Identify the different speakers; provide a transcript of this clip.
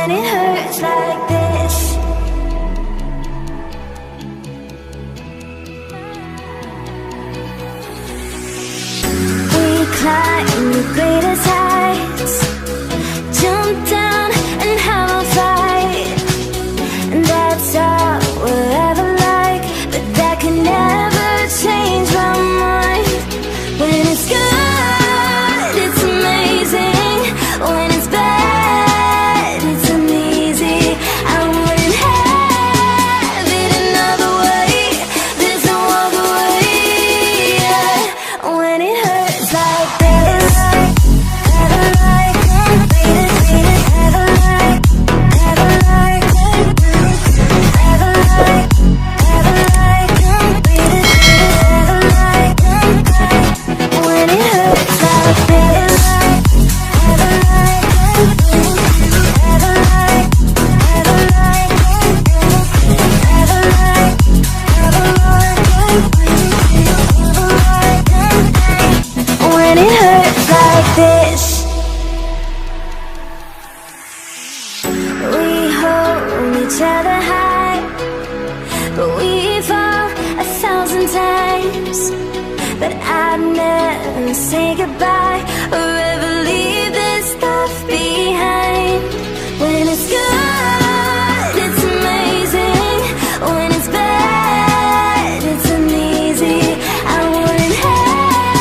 Speaker 1: when it hurts like this. We climb the greatest heights, jump down and have a fight, and that's all we'll ever like. But that can never change my mind. When it's good, it's amazing. When it's bad, it's uneasy. I wouldn't have it another way. There's no other way. When it hurts like this, ever like, beat it, ever like, ever like, ever like, ever like, beat it, ever like, when it hurts like this, ever like, ever like, ever like, ever like, ever like, when it hurts like this. We hold each other high, but we fall 1,000 times. But I'd never say goodbye.